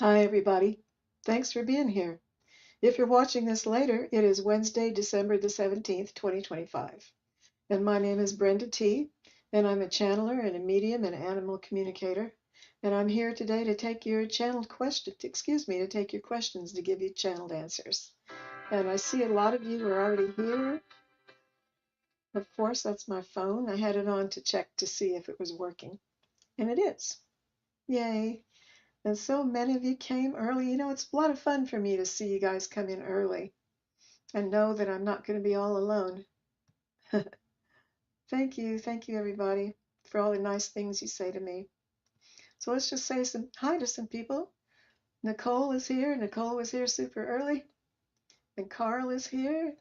Hi, everybody. Thanks for being here. If you're watching this later, it is Wednesday, December the 17th, 2025. And my name is Brenda T., and I'm a channeler and a medium and animal communicator. And I'm here today to take your channeled questions, to take your questions to give you channeled answers. And I see a lot of you are already here. Of course, that's my phone. I had it on to check to see if it was working, and it is. Yay. And so many of you came early. It's a lot of fun for me to see you guys come in early and know that I'm not going to be all alone. Thank you, everybody, for all the nice things you say to me. So let's just say some hi to some people. Nicole is here. Nicole was here super early. And Carl is here.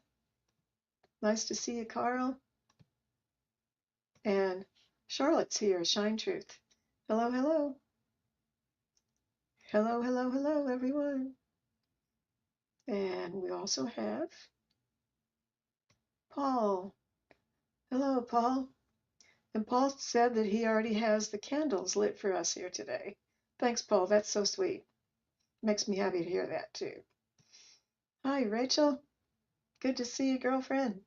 Nice to see you, Carl. And Charlotte's here, Shine Truth. Hello, hello. Hello, hello, hello, everyone. And we also have Paul. Hello, Paul. And Paul said that he already has the candles lit for us here today. Thanks, Paul. That's so sweet. Makes me happy to hear that, too. Hi, Rachel. Good to see you, girlfriend.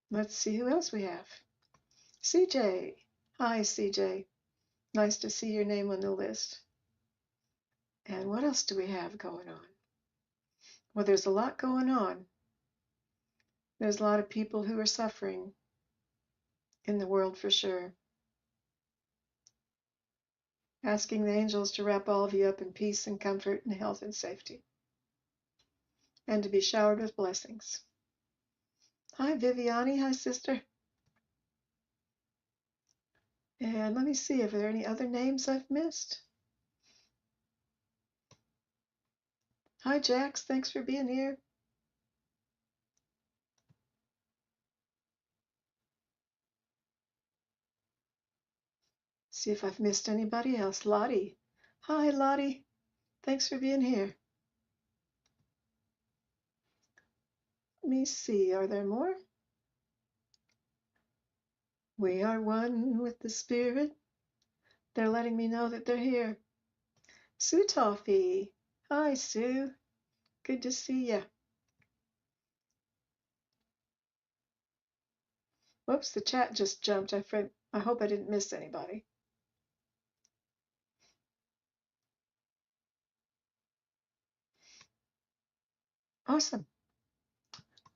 Let's see who else we have. CJ. Hi, CJ. Nice to see your name on the list. And what else do we have going on? Well, there's a lot going on. There's a lot of people who are suffering in the world for sure. Asking the angels to wrap all of you up in peace and comfort and health and safety, and to be showered with blessings. Hi, Viviani. Hi, sister. And let me see if there are any other names I've missed. Hi, Jax. Thanks for being here. See if I've missed anybody else. Lottie. Hi, Lottie. Thanks for being here. Let me see. Are there more? We are one with the Spirit. They're letting me know that they're here. Sue Toffee. Hi, Sue. Good to see ya. Whoops, the chat just jumped. I hope I didn't miss anybody. Awesome.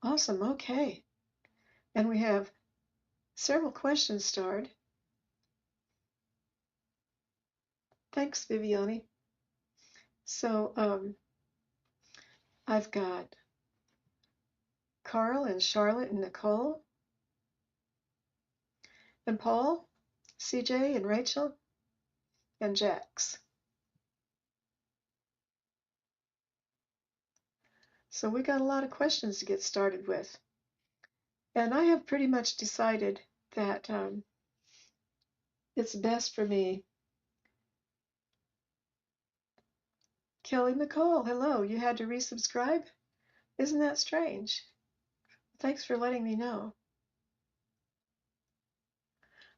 Awesome. Okay. And we have several questions starred. Thanks, Viviani. So I've got Carl and Charlotte and Nicole and Paul, CJ and Rachel and Jax. So we got a lot of questions to get started with. And I have pretty much decided that it's best for me. Kelly Nicole, hello, you had to resubscribe? Isn't that strange? Thanks for letting me know.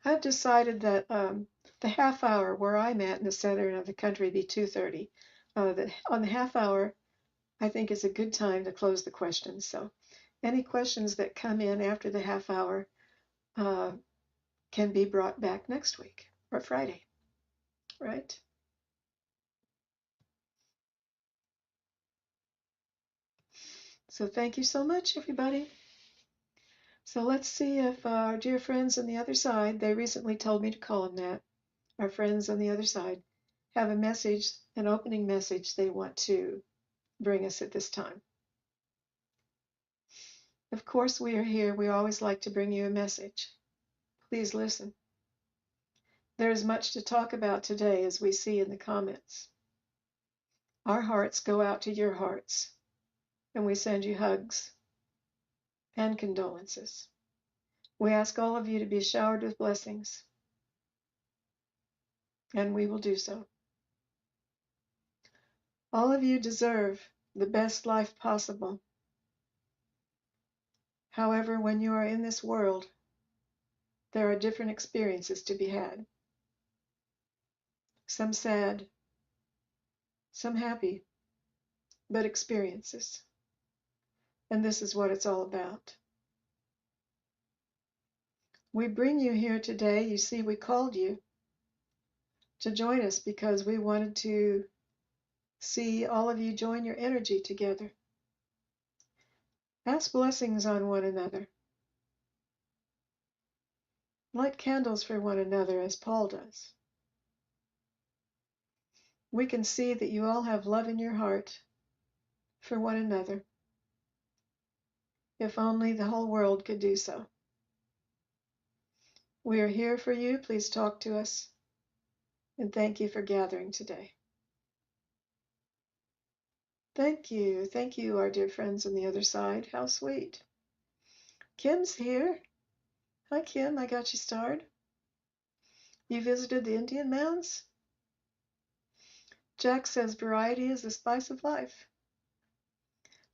I've decided that the half hour where I'm at in the center of the country be 2:30. On the half hour, I think is a good time to close the questions. So any questions that come in after the half hour uh, can be brought back next week or Friday, right? So thank you so much, everybody. So let's see if our dear friends on the other side, they recently told me to call them that, our friends on the other side, have a message, an opening message they want to bring us at this time. Of course, we are here. We always like to bring you a message. Please listen. There is much to talk about today, as we see in the comments. Our hearts go out to your hearts, and we send you hugs and condolences. We ask all of you to be showered with blessings, and we will do so. All of you deserve the best life possible. However, when you are in this world, there are different experiences to be had. Some sad, some happy, but experiences. And this is what it's all about. We bring you here today. You see, we called you to join us because we wanted to see all of you join your energy together. Ask blessings on one another. Light candles for one another as Paul does. We can see that you all have love in your heart for one another. If only the whole world could do so. We are here for you. Please talk to us. And thank you for gathering today. Thank you. Thank you, our dear friends on the other side. How sweet. Kim's here. Hi, Kim. I got you starred. You visited the Indian Mounds? Jack says variety is the spice of life.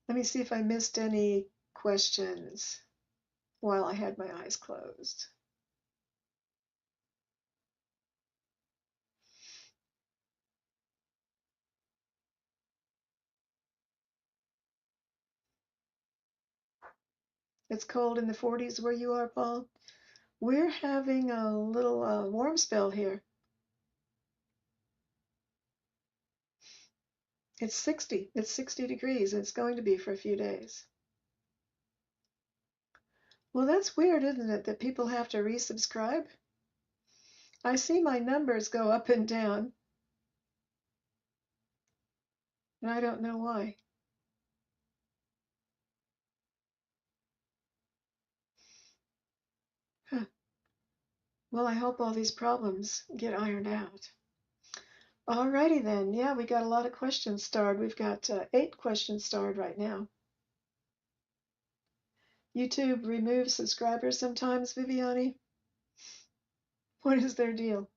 Let me see if I missed any questions while I had my eyes closed. It's cold in the 40s where you are, Paul. We're having a little warm spell here. It's 60. It's 60 degrees. And it's going to be for a few days. Well, that's weird, isn't it, that people have to resubscribe? I see my numbers go up and down, and I don't know why. Huh. Well, I hope all these problems get ironed out. Alrighty then. Yeah, we got a lot of questions starred. We've got 8 questions starred right now. YouTube removes subscribers sometimes, Viviani. What is their deal?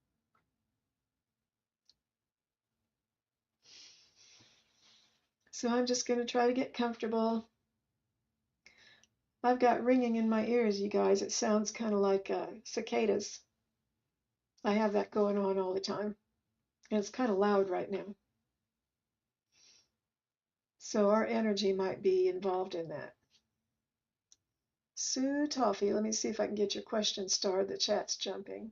So I'm just going to try to get comfortable. I've got ringing in my ears, you guys. It sounds kind of like cicadas. I have that going on all the time. And it's kind of loud right now. So our energy might be involved in that. Sue Toffee, let me see if I can get your question starred. The chat's jumping.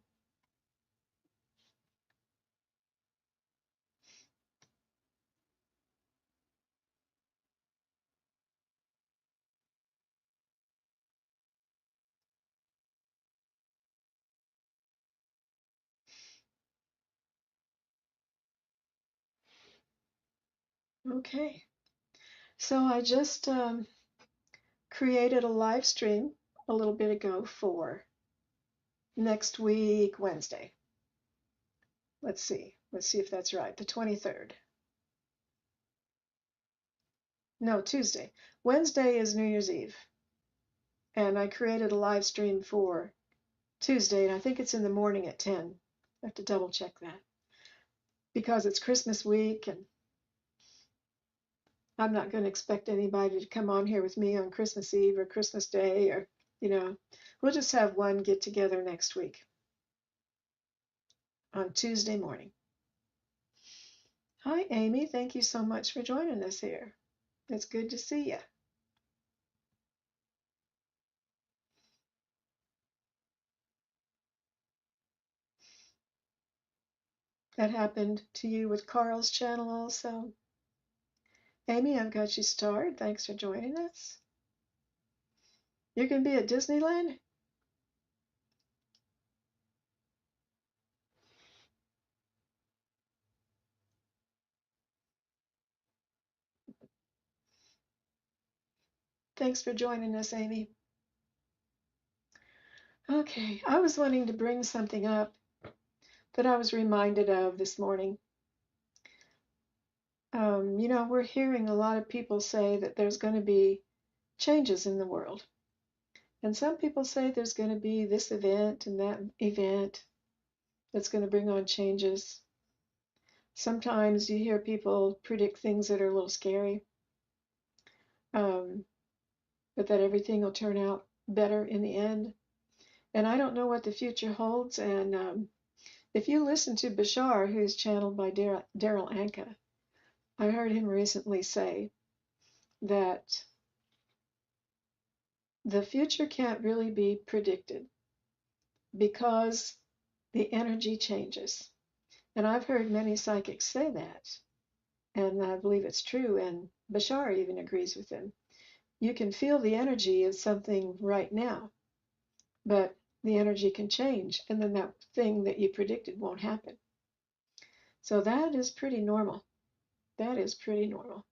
Okay. So I just created a live stream a little bit ago for next week, Wednesday. Let's see if that's right. The 23rd. No, Tuesday. Wednesday is New Year's Eve. And I created a live stream for Tuesday, and I think it's in the morning at 10. I have to double check that. Because it's Christmas week, and I'm not going to expect anybody to come on here with me on Christmas Eve or Christmas Day, or, we'll just have one get together next week on Tuesday morning. Hi, Amy. Thank you so much for joining us here. It's good to see you. That happened to you with Carl's channel also. Amy, I've got you starred. Thanks for joining us. You're going to be at Disneyland? Thanks for joining us, Amy. Okay, I was wanting to bring something up that I was reminded of this morning. We're hearing a lot of people say that there's going to be changes in the world. And some people say there's going to be this event and that event that's going to bring on changes. Sometimes you hear people predict things that are a little scary, but that everything will turn out better in the end. And I don't know what the future holds. And if you listen to Bashar, who's channeled by Daryl Anka, I heard him recently say that the future can't really be predicted because the energy changes. And I've heard many psychics say that, and I believe it's true, and Bashar even agrees with him. You can feel the energy of something right now, but the energy can change, and then that thing that you predicted won't happen. So that is pretty normal. That is pretty normal.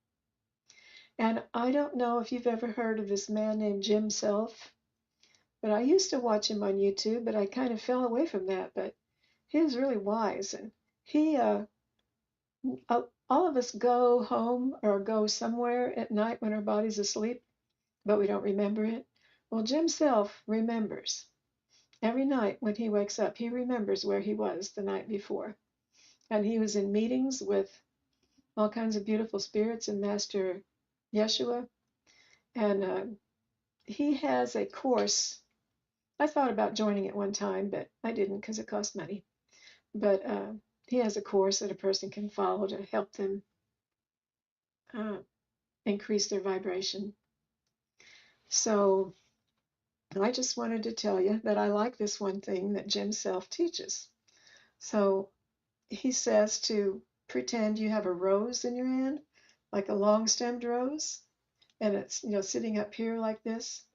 And I don't know if you've ever heard of this man named Jim Self, but I used to watch him on YouTube, but I kind of fell away from that. But he was really wise, and he, all of us go home or go somewhere at night when our body's asleep, but we don't remember it. Well, Jim Self remembers. Every night when he wakes up, he remembers where he was the night before. And he was in meetings with all kinds of beautiful spirits and Master Yeshua. And he has a course. I thought about joining it one time, but I didn't because it cost money. But he has a course that a person can follow to help them uh, increase their vibration. So I just wanted to tell you that I like this one thing that Jim Self teaches. So he says to pretend you have a rose in your hand, like a long-stemmed rose, and it's sitting up here like this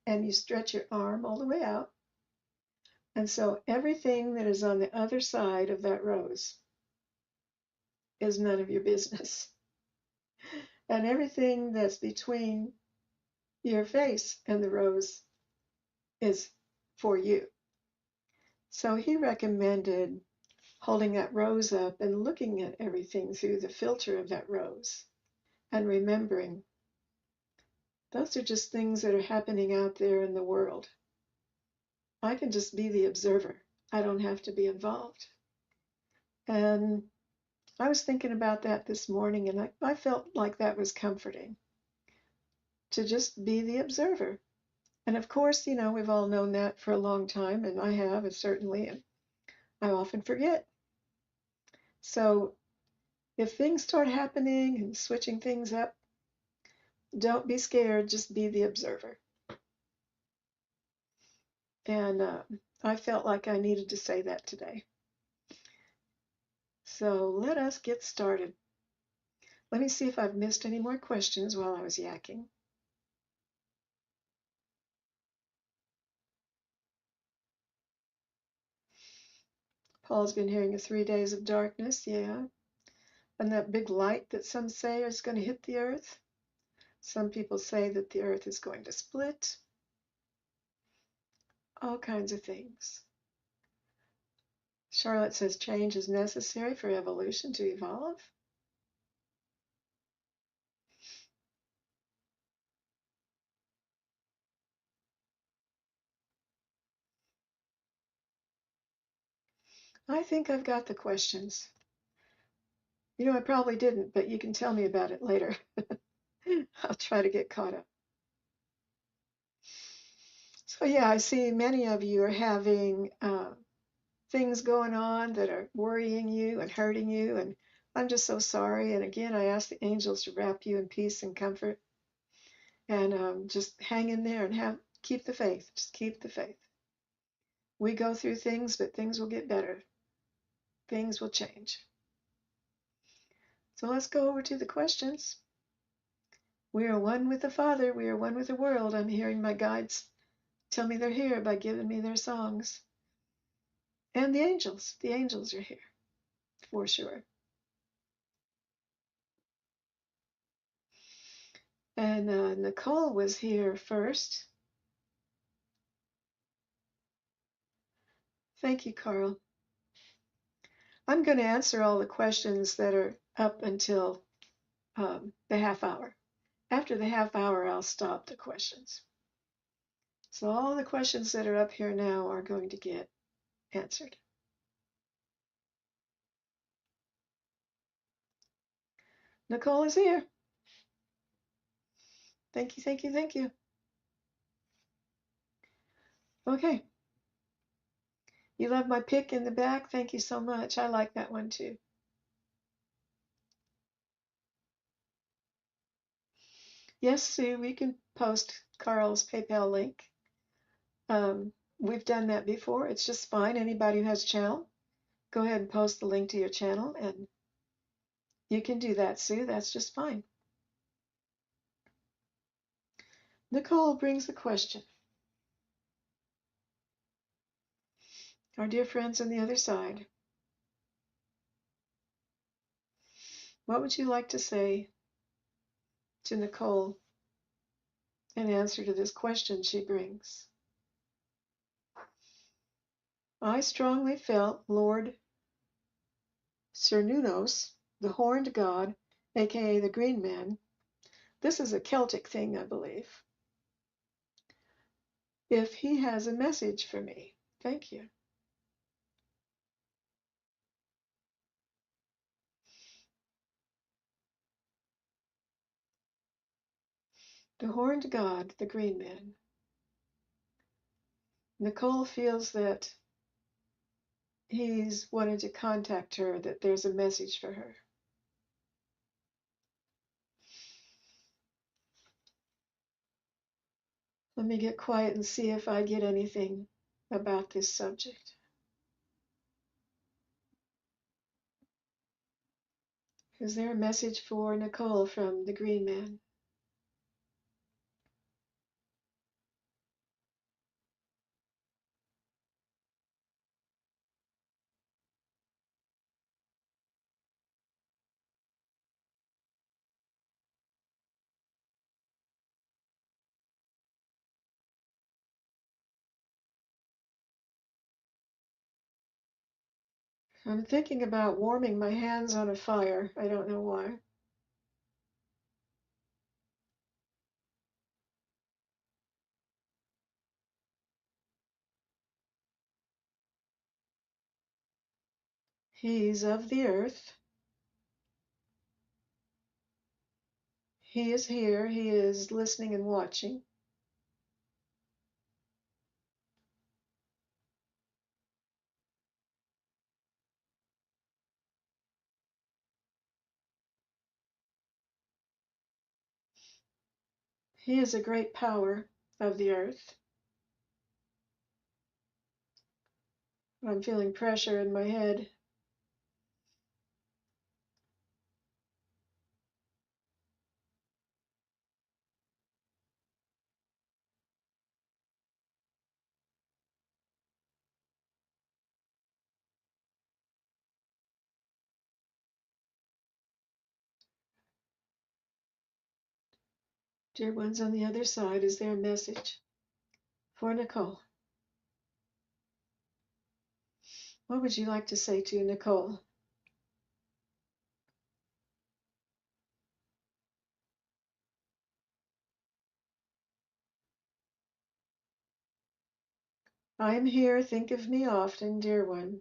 and you stretch your arm all the way out. And so everything that is on the other side of that rose is none of your business. And everything that's between your face and the rose is for you. So he recommended holding that rose up and looking at everything through the filter of that rose and remembering those are just things that are happening out there in the world. I can just be the observer. I don't have to be involved. And I was thinking about that this morning, and I felt like that was comforting to just be the observer. And of course, we've all known that for a long time, and I have, and certainly, and I often forget. So if things start happening and switching things up, don't be scared, just be the observer. And I felt like I needed to say that today. So let us get started. Let me see if I've missed any more questions while I was yakking. Paul's been hearing of 3 days of darkness, yeah. And that big light that some say is going to hit the earth. Some people say that the earth is going to split. All kinds of things. Charlotte says change is necessary for evolution to evolve. I think I've got the questions. I probably didn't, but you can tell me about it later. I'll try to get caught up. So yeah, I see many of you are having things going on that are worrying you and hurting you, and I'm just so sorry. And again, I ask the angels to wrap you in peace and comfort, and just hang in there and keep the faith. Just keep the faith. We go through things, but things will get better. Things will change. So let's go over to the questions. We are one with the Father. We are one with the world. I'm hearing my guides tell me they're here by giving me their songs. And the angels are here for sure. And Nicole was here first. Thank you, Carl. I'm going to answer all the questions that are up until the half hour. After the half hour, I'll stop the questions. So all the questions that are up here now are going to get answered. Nicole is here. Thank you, thank you, thank you. Okay. You love my pic in the back? Thank you so much. I like that one too. Yes, Sue, we can post Carl's PayPal link. We've done that before. It's just fine. Anybody who has a channel, go ahead and post the link to your channel, and you can do that, Sue. That's just fine. Nicole brings the question. Our dear friends on the other side, what would you like to say to Nicole in answer to this question she brings? I strongly felt Lord Cernunnos, the horned god, aka the Green Man. This is a Celtic thing, I believe. If he has a message for me. Thank you. The horned god, the Green Man. Nicole feels that he's wanted to contact her, that there's a message for her. Let me get quiet and see if I get anything about this subject. Is there a message for Nicole from the Green Man? I'm thinking about warming my hands on a fire. I don't know why. He's of the earth. He is here. He is listening and watching. He is a great power of the earth. I'm feeling pressure in my head. Dear ones on the other side, is there a message for Nicole? What would you like to say to Nicole? I am here. Think of me often, dear one.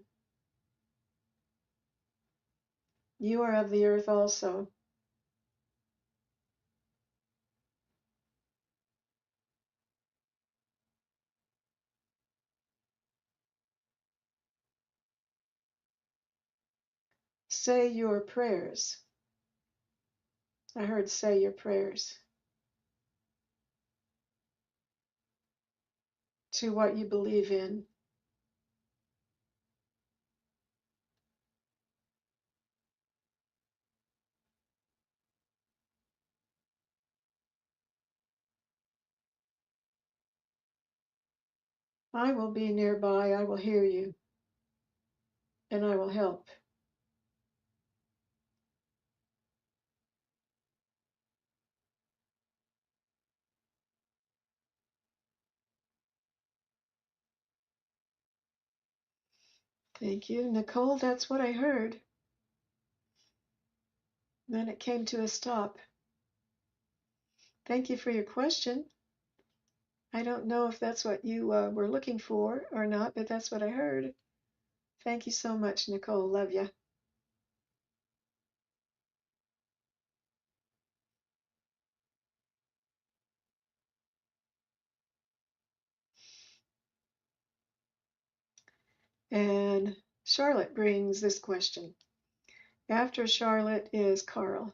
You are of the earth also. Say your prayers. I heard say your prayers to what you believe in. I will be nearby. I will hear you, and I will help. Thank you, Nicole. That's what I heard. Then it came to a stop. Thank you for your question. I don't know if that's what you were looking for or not, but that's what I heard. Thank you so much, Nicole. Love you. And Charlotte brings this question. After Charlotte is Carl.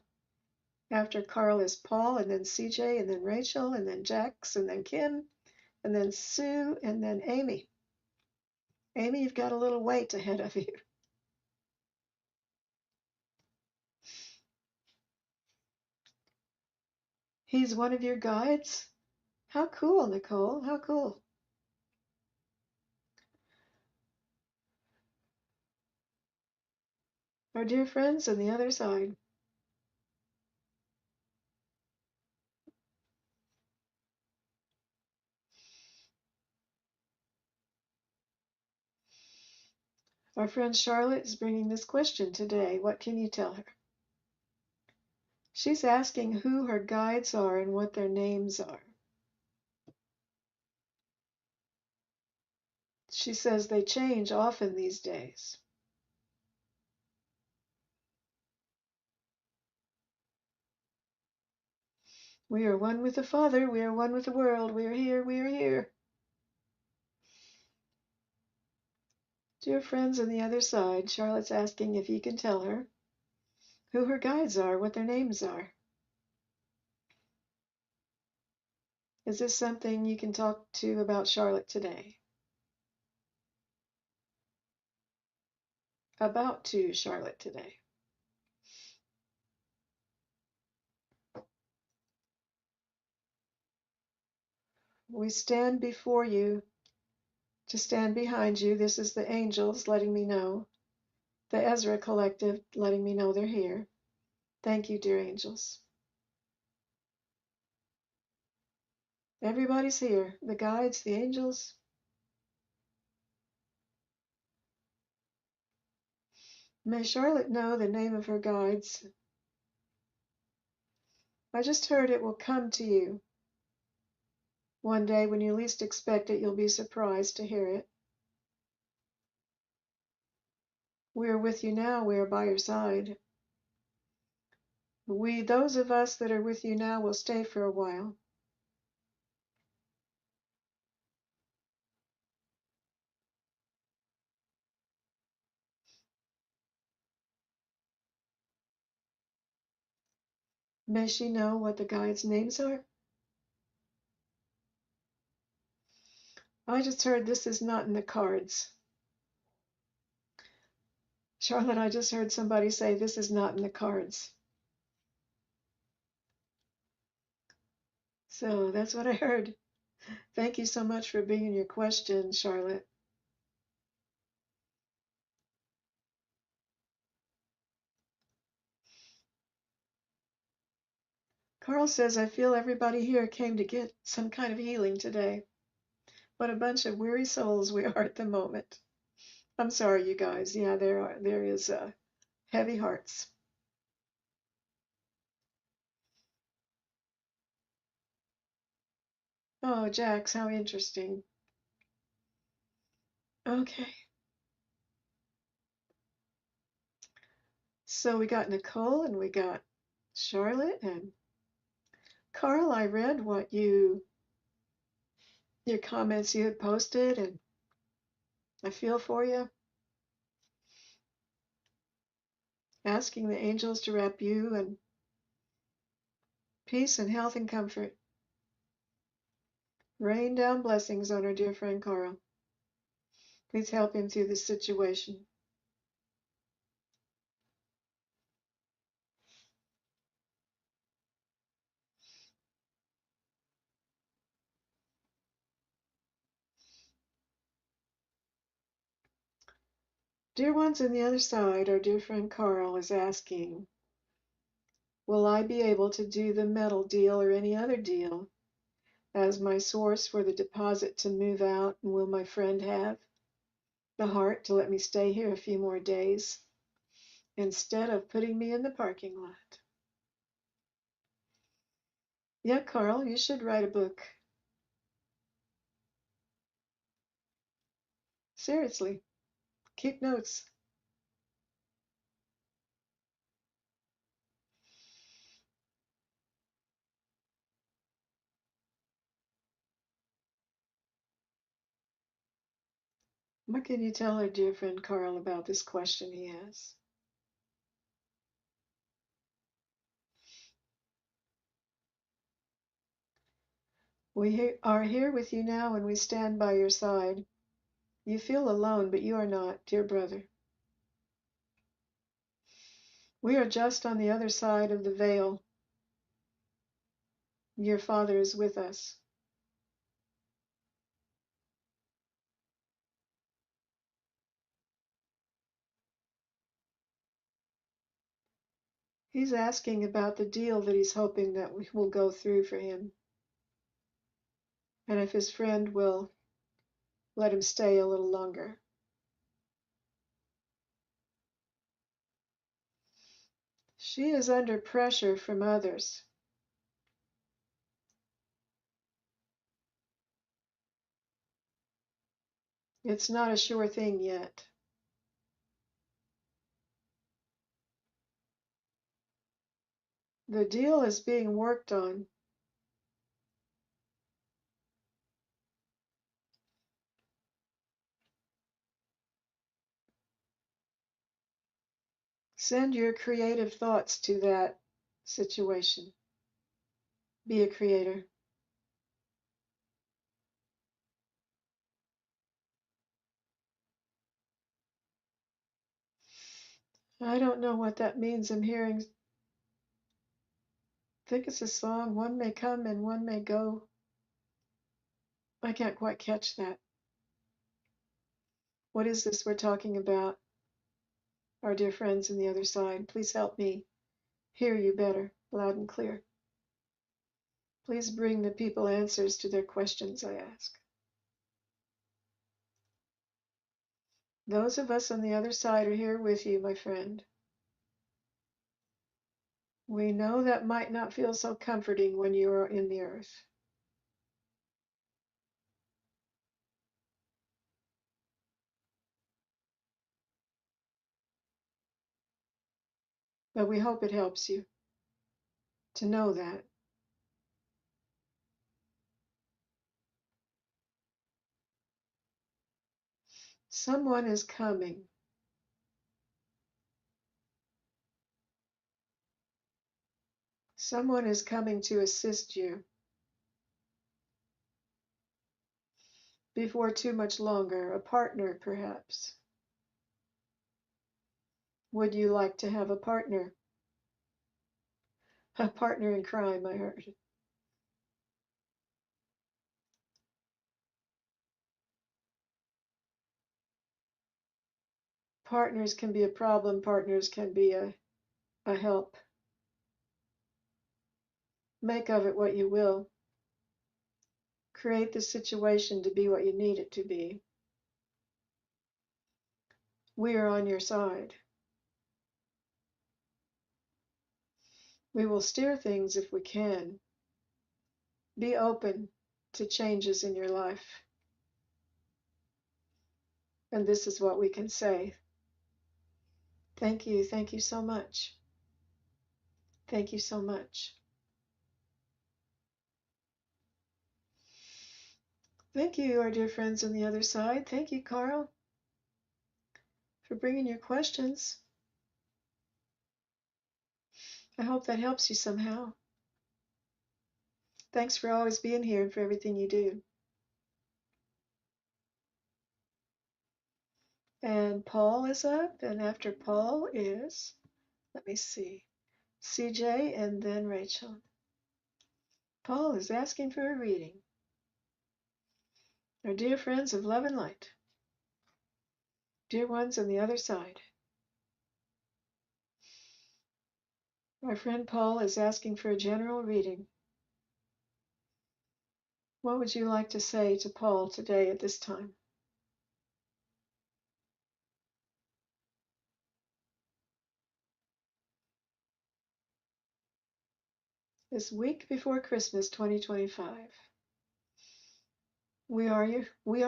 After Carl is Paul, and then CJ, and then Rachel, and then Jax, and then Kim, and then Sue, and then Amy. Amy, you've got a little wait ahead of you. He's one of your guides? How cool, Nicole. How cool. Our dear friends on the other side. Our friend Charlotte is bringing this question today. What can you tell her? She's asking who her guides are and what their names are. She says they change often these days. We are one with the Father. We are one with the world. We are here. We are here. Dear friends on the other side, Charlotte's asking if you can tell her who her guides are, what their names are. Is this something you can talk to about Charlotte today? About to Charlotte today. We stand before you to stand behind you. This is the angels letting me know, the Ezra Collective letting me know they're here. Thank you, dear angels. Everybody's here, the guides, the angels. May Charlotte know the name of her guides. I just heard it will come to you. One day when you least expect it, you'll be surprised to hear it. We are with you now. We are by your side. Those of us that are with you now, will stay for a while. May she know what the guides' names are? I just heard this is not in the cards. Charlotte, I just heard somebody say this is not in the cards. So that's what I heard. Thank you so much for bringing your question, Charlotte. Carl says, I feel everybody here came to get some kind of healing today. What a bunch of weary souls we are at the moment. I'm sorry, you guys. Yeah, there is heavy hearts. Oh, Jax, how interesting. Okay. So we got Nicole and we got Charlotte and Carl. I read what your comments you had posted, and I feel for you. Asking the angels to wrap you in peace and health and comfort. Rain down blessings on our dear friend Carl. Please help him through this situation. Dear ones on the other side, our dear friend Carl is asking, will I be able to do the metal deal or any other deal as my source for the deposit to move out? And will my friend have the heart to let me stay here a few more days instead of putting me in the parking lot? Yeah, Carl, you should write a book. Seriously, keep notes. What can you tell our dear friend Carl about this question he has? Are here with you now and we stand by your side. You feel alone, but you are not, dear brother. We are just on the other side of the veil. Your Father is with us. He's asking about the deal that he's hoping that we will go through for him, and if his friend will let him stay a little longer. She is under pressure from others. It's not a sure thing yet. The deal is being worked on. Send your creative thoughts to that situation. Be a creator. I don't know what that means. I'm hearing, I think it's a song, one may come and one may go. I can't quite catch that. What is this we're talking about? Our dear friends on the other side, please help me hear you better, loud and clear. Please bring the people answers to their questions I ask. Those of us on the other side are here with you, my friend. We know that might not feel so comforting when you are in the earth. But we hope it helps you to know that. Someone is coming. Someone is coming to assist you before too much longer, a partner perhaps. Would you like to have a partner? A partner in crime, I heard. Partners can be a problem, partners can be a help. Make of it what you will. Create the situation to be what you need it to be. We are on your side. We will steer things if we can. Be open to changes in your life. And this is what we can say. Thank you so much. Thank you so much. Thank you, our dear friends on the other side. Thank you, Carl, for bringing your questions. I hope that helps you somehow. Thanks for always being here and for everything you do. And Paul is up, and after Paul is, let me see, CJ and then Rachel. Paul is asking for a reading. Our dear friends of love and light, dear ones on the other side. Our friend Paul is asking for a general reading. What would you like to say to Paul today at this time? This week before Christmas 2025. We are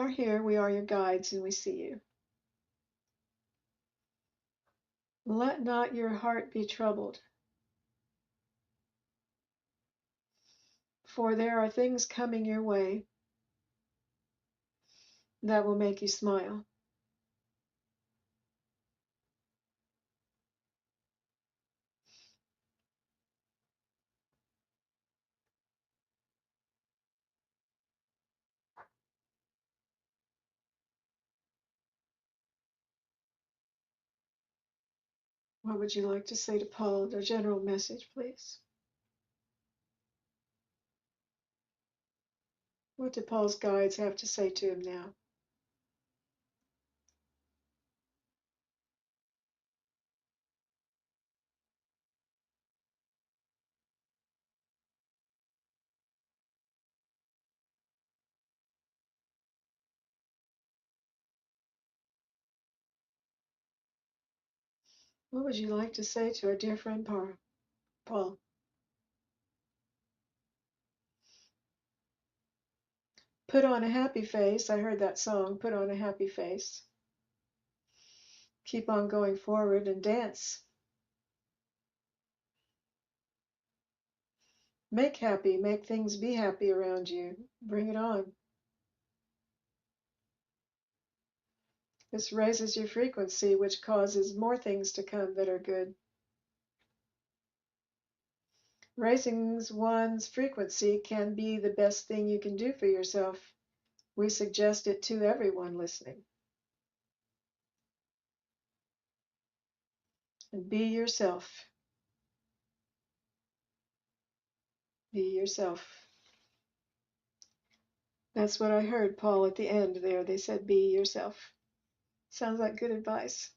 here, we are your guides, and we see you. Let not your heart be troubled, for there are things coming your way that will make you smile. What would you like to say to Paul? A general message, please. What do Paul's guides have to say to him now? What would you like to say to our dear friend Paul? Put on a happy face. I heard that song, Put on a Happy Face. Keep on going forward and dance. Make happy, make things be happy around you. Bring it on. This raises your frequency, which causes more things to come that are good. Raising one's frequency can be the best thing you can do for yourself. We suggest it to everyone listening. And be yourself. Be yourself. That's what I heard, Paul, at the end there. They said, be yourself. Sounds like good advice.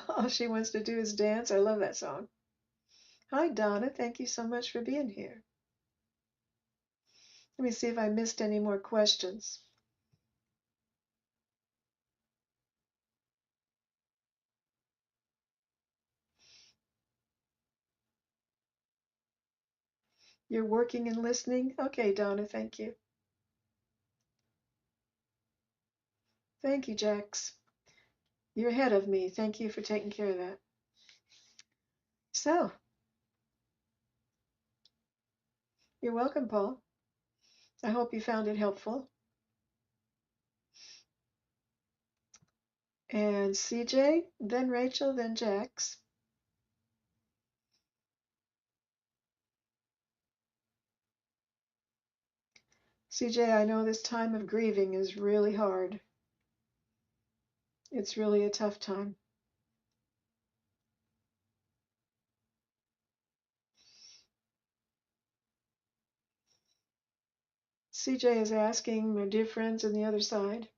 All she wants to do is dance. I love that song. Hi, Donna. Thank you so much for being here. Let me see if I missed any more questions. You're working and listening? Okay, Donna, thank you. Thank you, Jax. You're ahead of me. Thank you for taking care of that. So, you're welcome, Paul. I hope you found it helpful. And CJ, then Rachel, then Jax. CJ, I know this time of grieving is really hard. It's really a tough time. CJ is asking my dear friends on the other side.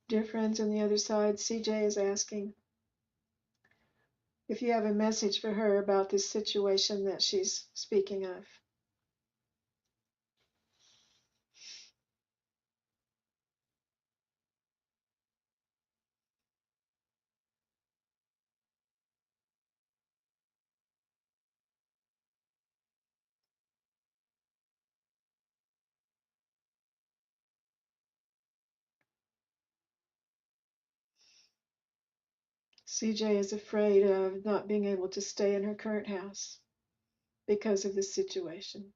Dear friends on the other side, CJ is asking if you have a message for her about this situation that she's speaking of. CJ is afraid of not being able to stay in her current house because of this situation.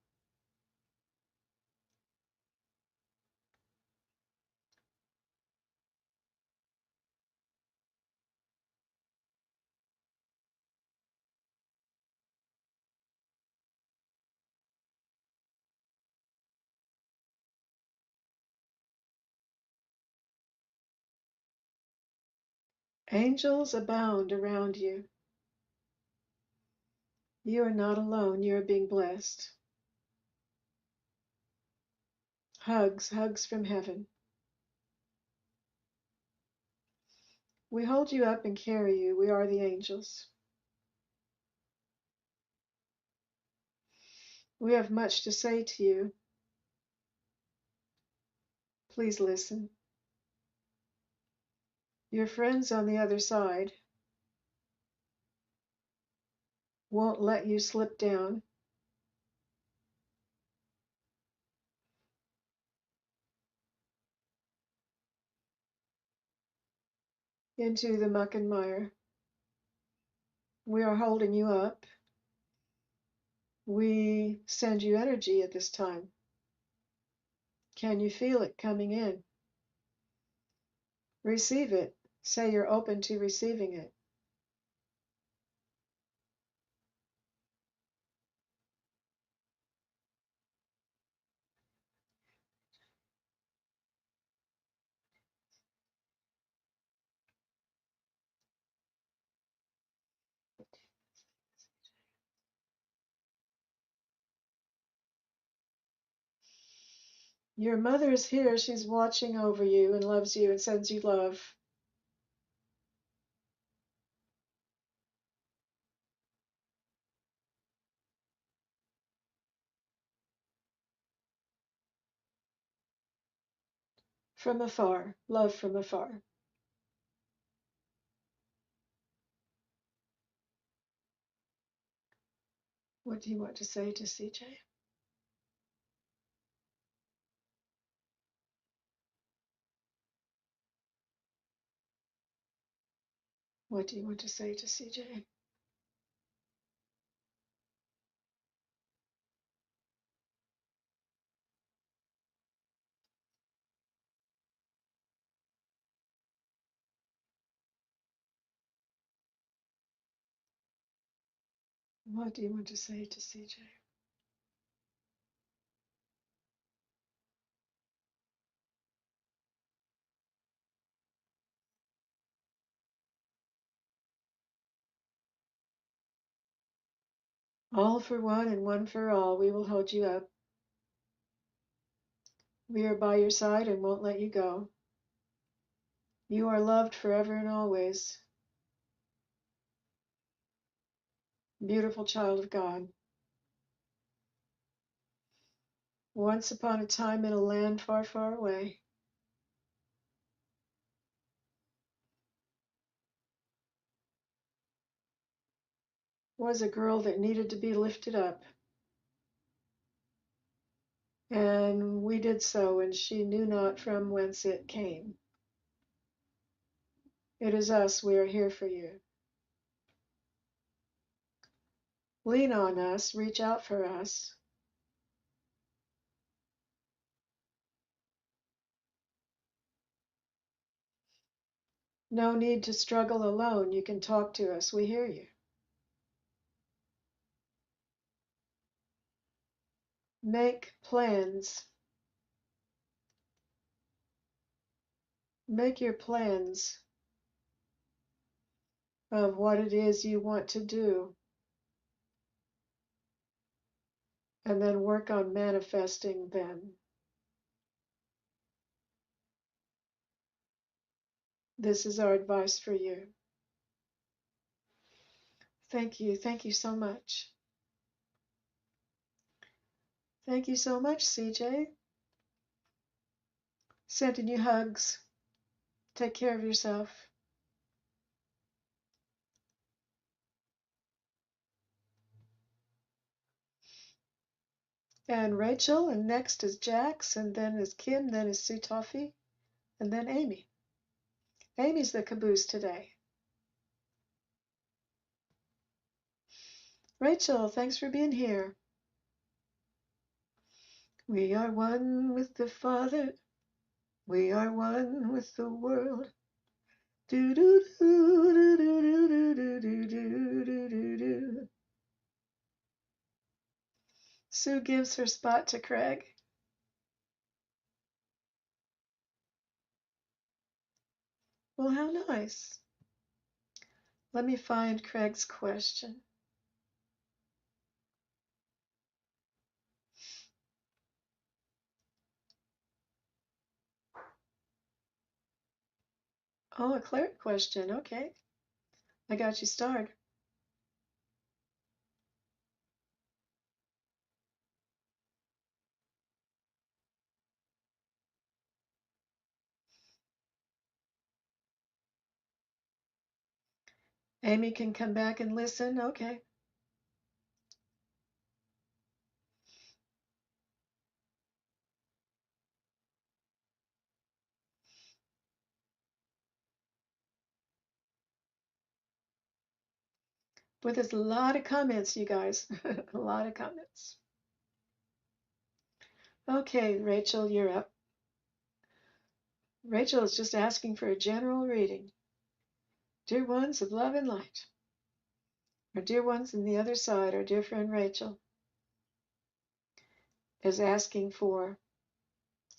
Angels abound around you. You are not alone. You are being blessed. Hugs, hugs from heaven. We hold you up and carry you. We are the angels. We have much to say to you. Please listen. Your friends on the other side won't let you slip down into the muck and mire. We are holding you up. We send you energy at this time. Can you feel it coming in? Receive it. Say you're open to receiving it. Your mother is here. She's watching over you and loves you and sends you love. From afar, love from afar. What do you want to say to CJ? What do you want to say to CJ? What do you want to say to CJ? All for one and one for all, we will hold you up. We are by your side and won't let you go. You are loved forever and always. Beautiful child of God. Once upon a time in a land far, far away, was a girl that needed to be lifted up. And we did so, and she knew not from whence it came. It is us, we are here for you. Lean on us, reach out for us. No need to struggle alone. You can talk to us. We hear you. Make plans. Make your plans of what it is you want to do, and then work on manifesting them. This is our advice for you. Thank you. Thank you so much. Thank you so much, CJ. Sending you hugs. Take care of yourself. And Rachel, and next is Jax, and then is Kim, then is Sue Toffee, and then Amy. Amy's the caboose today. Rachel, thanks for being here. We are one with the Father. We are one with the world. Do do do do do do do do do do do do. Sue gives her spot to Craig. Well, how nice. Let me find Craig's question. Oh, a Claire question. Okay. I got you started. Amy can come back and listen. Okay. But there's a lot of comments, you guys. A lot of comments. Okay, Rachel, you're up. Rachel is just asking for a general reading. Dear ones of love and light, our dear ones on the other side, our dear friend Rachel is asking for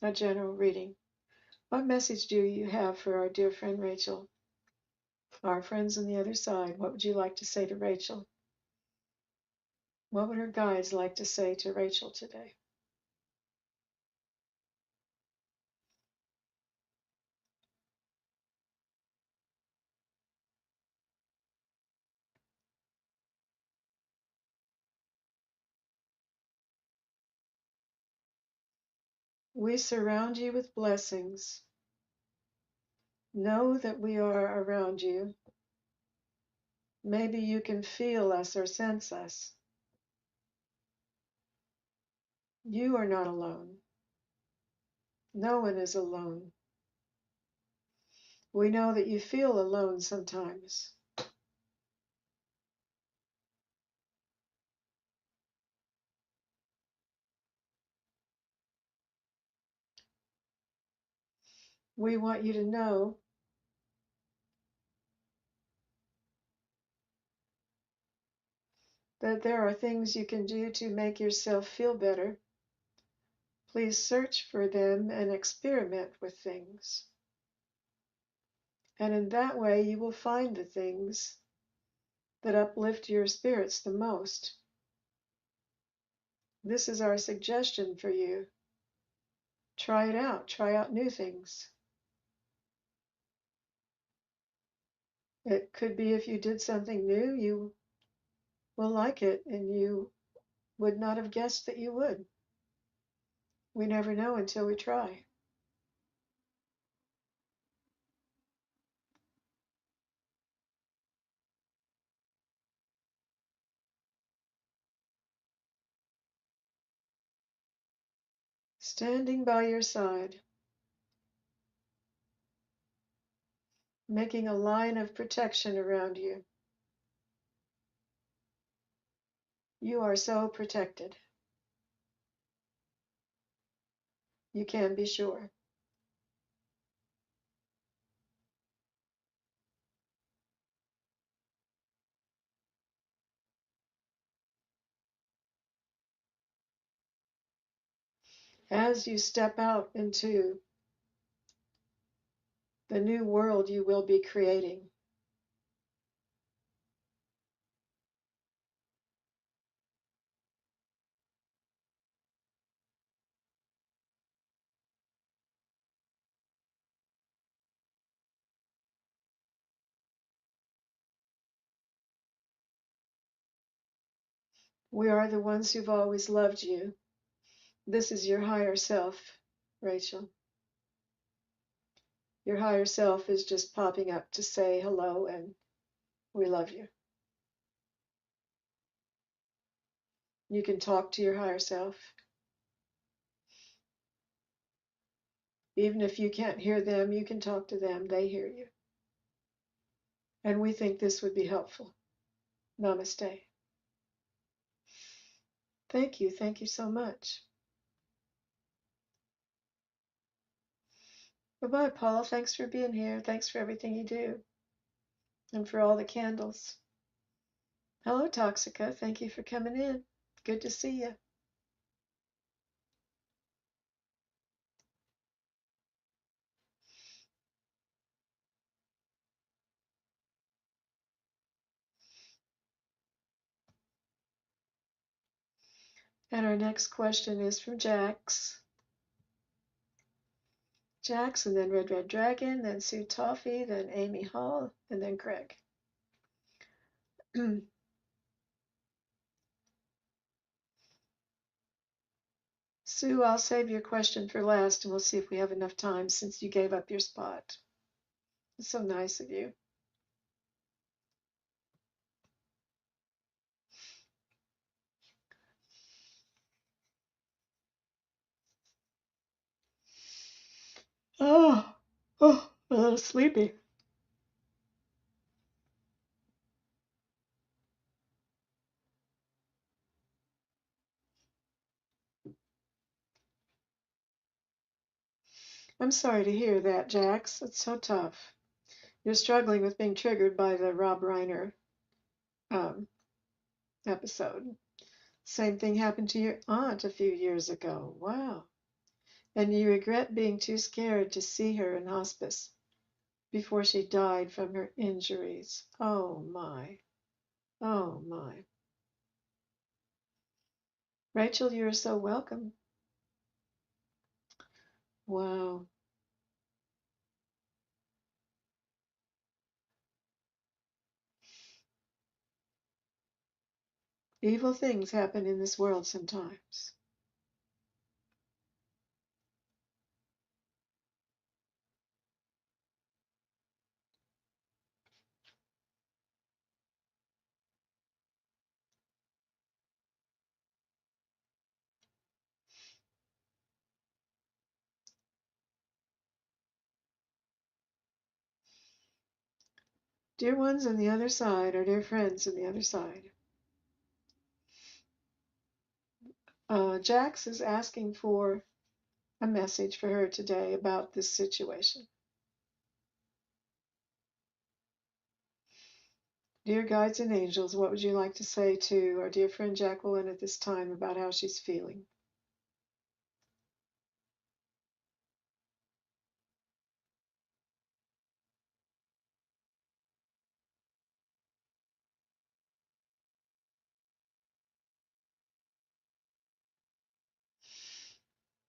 a general reading. What message do you have for our dear friend Rachel? Our friends on the other side, what would you like to say to Rachel? What would her guides like to say to Rachel today? We surround you with blessings. Know that we are around you. Maybe you can feel us or sense us. You are not alone. No one is alone. We know that you feel alone sometimes. We want you to know that there are things you can do to make yourself feel better. Please search for them and experiment with things. And in that way, you will find the things that uplift your spirits the most. This is our suggestion for you. Try it out. Try out new things. It could be if you did something new, you will like it, and you would not have guessed that you would. We never know until we try. Standing by your side, making a line of protection around you. You are so protected. You can be sure. As you step out into the new world you will be creating, we are the ones who've always loved you. This is your higher self, Rachel. Your higher self is just popping up to say hello and we love you. You can talk to your higher self. Even if you can't hear them, you can talk to them. They hear you. And we think this would be helpful. Namaste. Thank you. Thank you so much. Bye-bye, Paul. Thanks for being here. Thanks for everything you do and for all the candles. Hello, Toxica. Thank you for coming in. Good to see you. And our next question is from Jax. Jax, and then Red Dragon, then Sue Toffee, then Amy Hall, and then Craig. Sue, I'll save your question for last, and we'll see if we have enough time since you gave up your spot. It's so nice of you. Oh, a little sleepy. I'm sorry to hear that, Jax. It's so tough. You're struggling with being triggered by the Rob Reiner um, episode. Same thing happened to your aunt a few years ago. Wow. And you regret being too scared to see her in hospice before she died from her injuries. Oh my. Oh my. Rachel, you're so welcome. Wow. Evil things happen in this world sometimes. Dear ones on the other side, or dear friends on the other side, Jax is asking for a message for her today about this situation. Dear guides and angels, what would you like to say to our dear friend Jacqueline at this time about how she's feeling?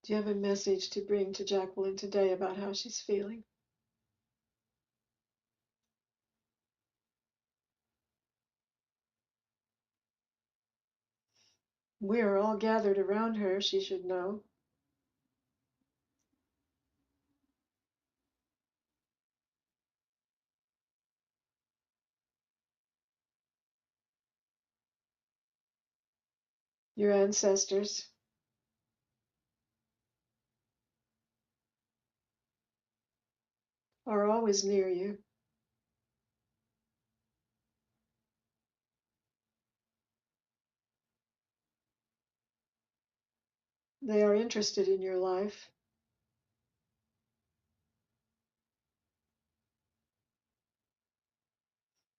Do you have a message to bring to Jacqueline today about how she's feeling? We are all gathered around her, she should know. Your ancestors are always near you. They are interested in your life.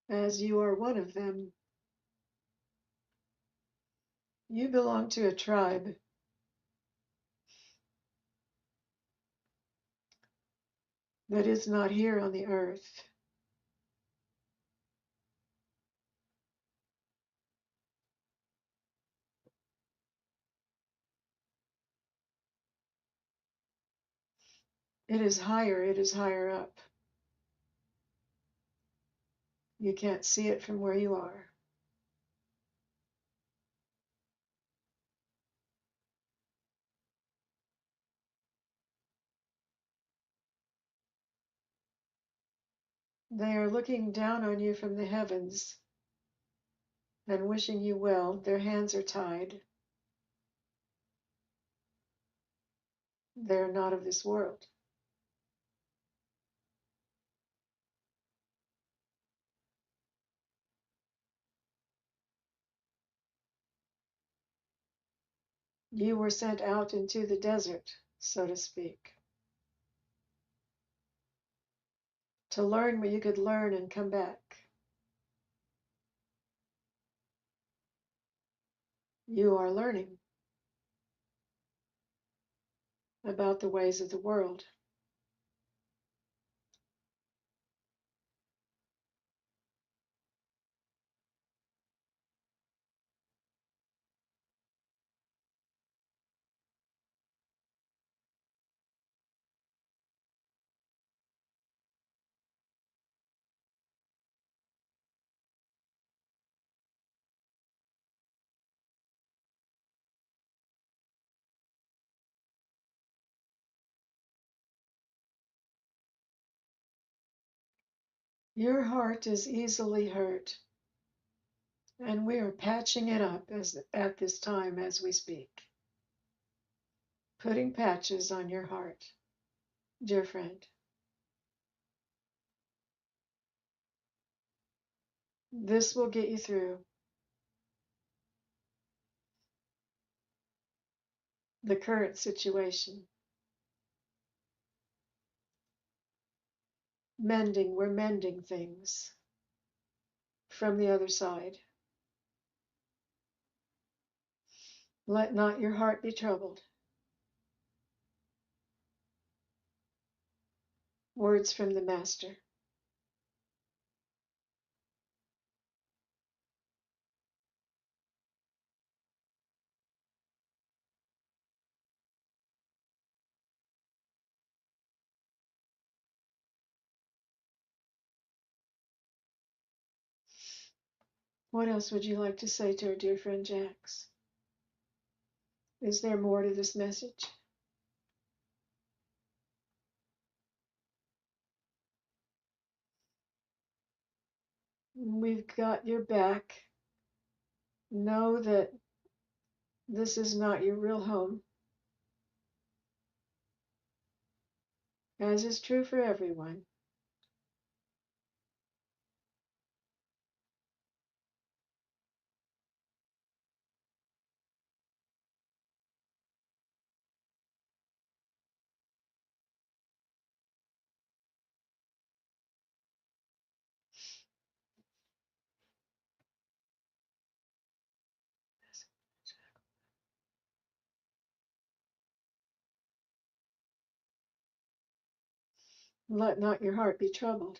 As you are one of them. You belong to a tribe that is not here on the earth. It is higher up. You can't see it from where you are. They are looking down on you from the heavens and wishing you well. Their hands are tied. They're not of this world. You were sent out into the desert, so to speak, to learn what you could learn and come back. You are learning about the ways of the world. Your heart is easily hurt, and we are patching it up at this time as we speak. Putting patches on your heart, dear friend. This will get you through the current situation. We're mending things from the other side. Let not your heart be troubled. Words from the Master. What else would you like to say to our dear friend Jax? Is there more to this message? We've got your back. Know that this is not your real home, as is true for everyone. Let not your heart be troubled.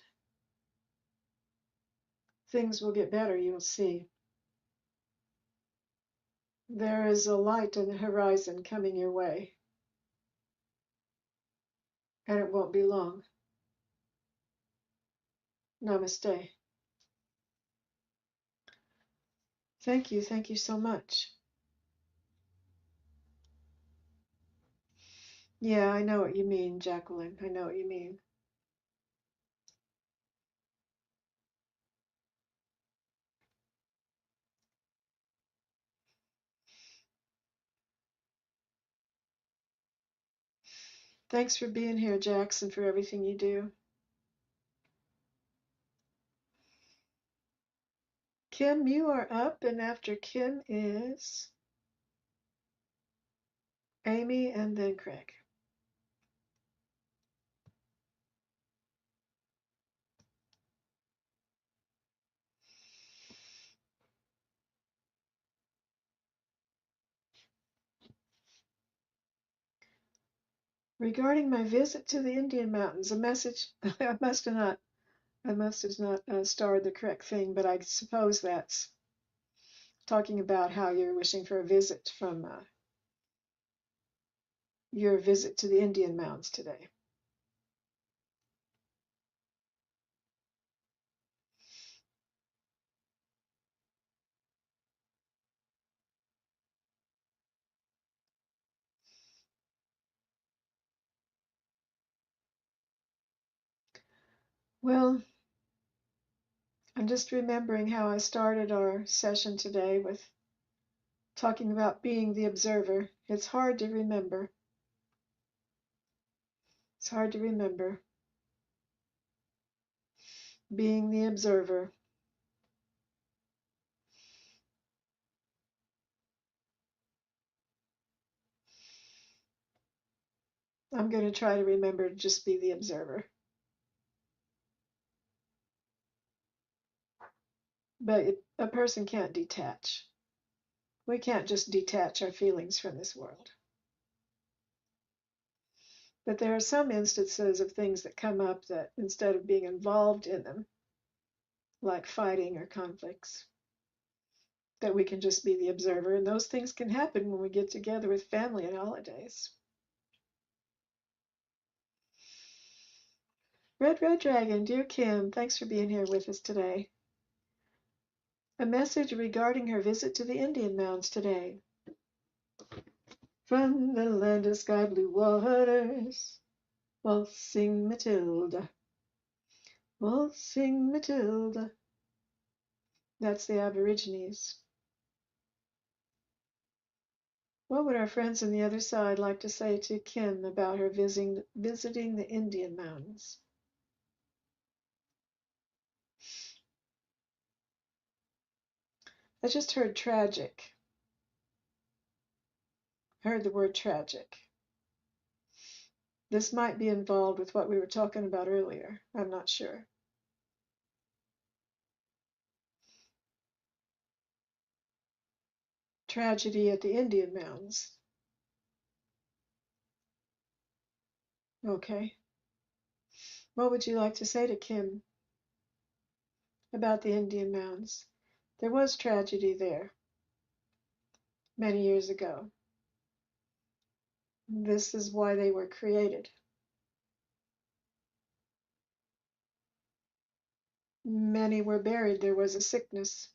Things will get better, you'll see. There is a light on the horizon coming your way, and it won't be long. Namaste. Thank you so much. Yeah, I know what you mean, Jacqueline. I know what you mean. Thanks for being here, Jackson, for everything you do. Kim, you are up, and after Kim is Amy and then Craig. Regarding my visit to the Indian Mountains, a message I must have not starred the correct thing, but I suppose that's talking about how you're wishing for a visit from your visit to the Indian Mountains today. Well, I'm just remembering how I started our session today with talking about being the observer. It's hard to remember. It's hard to remember. Being the observer. I'm going to try to remember to just be the observer. But a person can't detach. We can't just detach our feelings from this world. But there are some instances of things that come up that instead of being involved in them, like fighting or conflicts, that we can just be the observer. And those things can happen when we get together with family at holidays. Red Dragon, dear Kim, thanks for being here with us today. A message regarding her visit to the Indian Mounds today. From the land of sky blue waters, waltzing Matilda. Waltzing Matilda. That's the Aborigines. What would our friends on the other side like to say to Kim about her visiting the Indian Mountains? I just heard tragic. Heard the word tragic. This might be involved with what we were talking about earlier. I'm not sure. Tragedy at the Indian Mounds. Okay. What would you like to say to Kim about the Indian Mounds? There was tragedy there many years ago. This is why they were created. Many were buried. There was a sickness.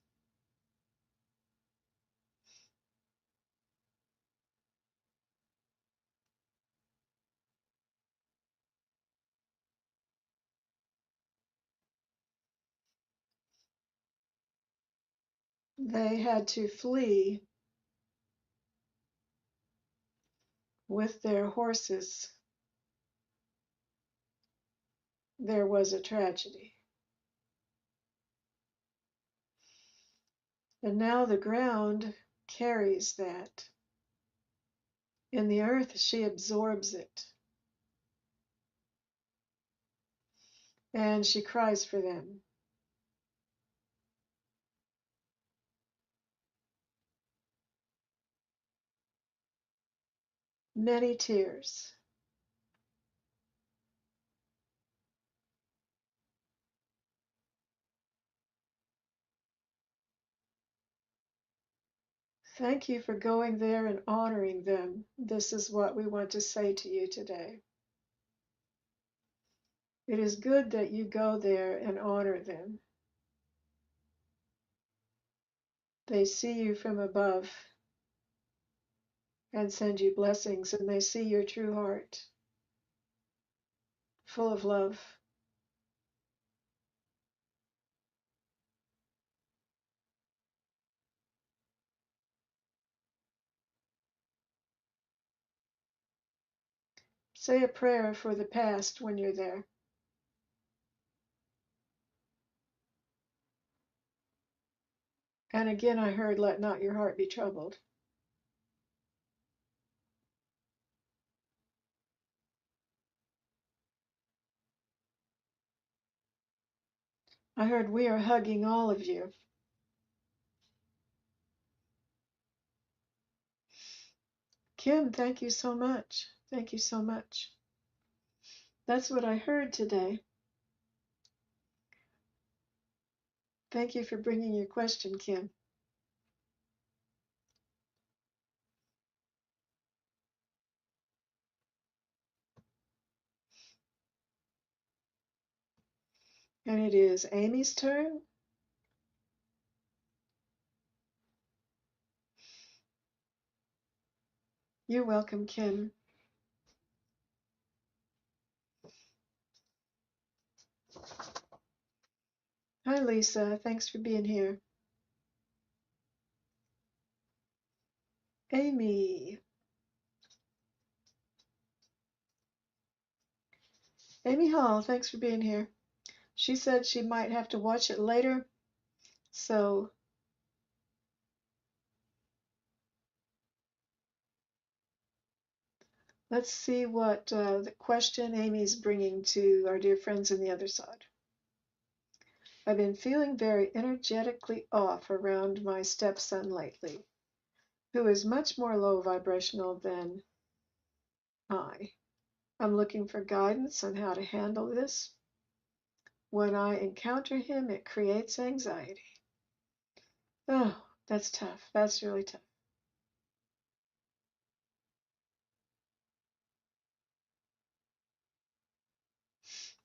They had to flee with their horses. There was a tragedy. And now the ground carries that. In the earth, she absorbs it. And she cries for them. Many tears. Thank you for going there and honoring them. This is what we want to say to you today. It is good that you go there and honor them. They see you from above and send you blessings, and they see your true heart, full of love. Say a prayer for the past when you're there. And again, I heard, let not your heart be troubled. I heard, we are hugging all of you. Kim, thank you so much. Thank you so much. That's what I heard today. Thank you for bringing your question, Kim. And it is Amy's turn. You're welcome, Kim. Hi, Lisa. Thanks for being here. Amy. Amy Hall, thanks for being here. She said she might have to watch it later, so let's see what the question Amy's bringing to our dear friends on the other side. I've been feeling very energetically off around my stepson lately, who is much more low vibrational than I. I'm looking for guidance on how to handle this. When I encounter him, it creates anxiety. Oh, that's tough. That's really tough.